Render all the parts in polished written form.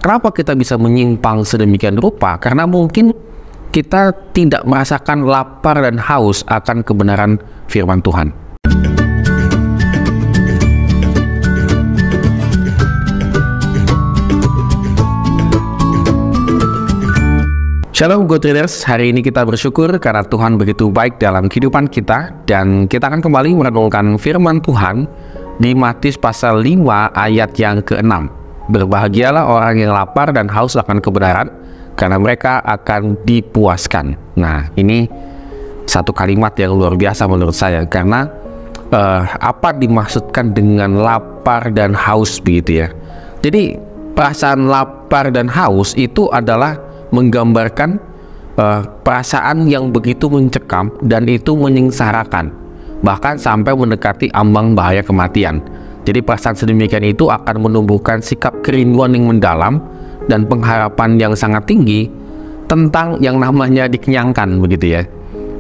Kenapa kita bisa menyimpang sedemikian rupa? Karena mungkin kita tidak merasakan lapar dan haus akan kebenaran firman Tuhan. Shalom Go Traders, hari ini kita bersyukur karena Tuhan begitu baik dalam kehidupan kita, dan kita akan kembali merenungkan firman Tuhan di Matius pasal 5 ayat yang ke-6. Berbahagialah orang yang lapar dan haus akan kebenaran, karena mereka akan dipuaskan. Nah, ini satu kalimat yang luar biasa menurut saya, karena apa dimaksudkan dengan lapar dan haus begitu ya. Jadi perasaan lapar dan haus itu adalah menggambarkan perasaan yang begitu mencekam dan itu menyengsarakan, bahkan sampai mendekati ambang bahaya kematian. Jadi perasaan sedemikian itu akan menumbuhkan sikap kerinduan yang mendalam dan pengharapan yang sangat tinggi tentang yang namanya dikenyangkan begitu ya.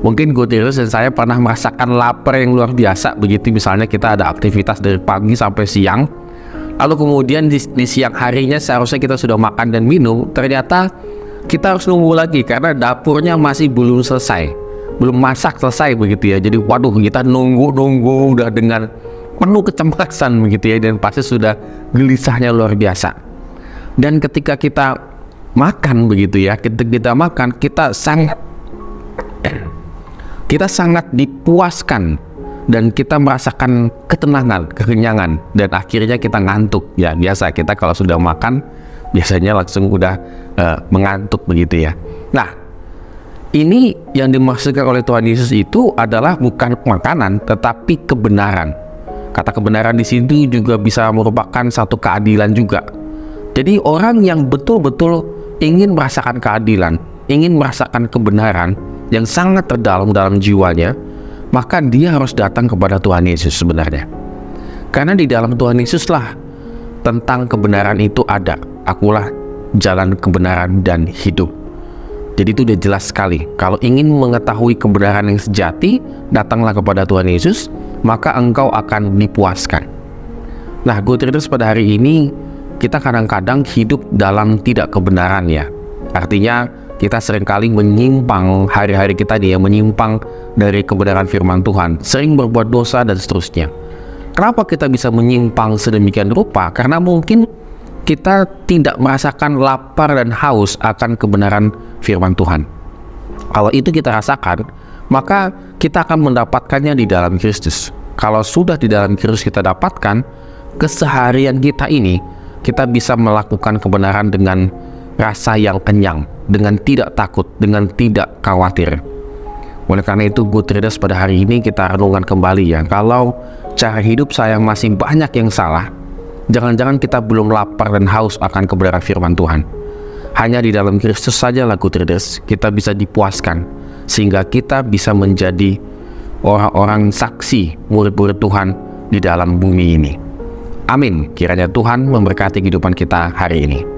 Mungkin Go Traders dan saya pernah merasakan lapar yang luar biasa begitu, misalnya kita ada aktivitas dari pagi sampai siang, lalu kemudian di siang harinya seharusnya kita sudah makan dan minum, ternyata kita harus nunggu lagi karena dapurnya masih belum selesai, belum masak selesai begitu ya. Jadi waduh, kita nunggu udah dengan penuh kecemasan begitu ya, dan pasti sudah gelisahnya luar biasa. Dan ketika kita makan begitu ya, kita makan, kita sangat dipuaskan dan kita merasakan ketenangan, kekenyangan, dan akhirnya kita ngantuk ya. Biasa kita kalau sudah makan biasanya langsung udah mengantuk begitu ya. Nah, ini yang dimaksudkan oleh Tuhan Yesus itu adalah bukan makanan tetapi kebenaran. Kata kebenaran di sini juga bisa merupakan satu keadilan juga. Jadi orang yang betul-betul ingin merasakan keadilan, ingin merasakan kebenaran yang sangat terdalam dalam jiwanya, maka dia harus datang kepada Tuhan Yesus sebenarnya. Karena di dalam Tuhan Yesuslah tentang kebenaran itu ada. Akulah jalan kebenaran dan hidup. Jadi itu udah jelas sekali. Kalau ingin mengetahui kebenaran yang sejati, datanglah kepada Tuhan Yesus, maka engkau akan dipuaskan. Nah, Go Traders, pada hari ini kita kadang-kadang hidup dalam tidak kebenaran ya. Artinya kita seringkali menyimpang, hari-hari kita dia menyimpang dari kebenaran firman Tuhan, sering berbuat dosa dan seterusnya. Kenapa kita bisa menyimpang sedemikian rupa? Karena mungkin kita tidak merasakan lapar dan haus akan kebenaran firman Tuhan. Kalau itu kita rasakan, maka kita akan mendapatkannya di dalam Kristus. Kalau sudah di dalam Kristus kita dapatkan, keseharian kita ini, kita bisa melakukan kebenaran dengan rasa yang kenyang, dengan tidak takut, dengan tidak khawatir. Oleh karena itu, Go Traders, pada hari ini kita renungkan kembali ya, kalau cara hidup saya masih banyak yang salah, jangan-jangan kita belum lapar dan haus akan kebenaran firman Tuhan. Hanya di dalam Kristus saja, Go Traders, kita bisa dipuaskan, sehingga kita bisa menjadi orang-orang saksi, murid-murid Tuhan di dalam bumi ini. Amin. Kiranya Tuhan memberkati kehidupan kita hari ini.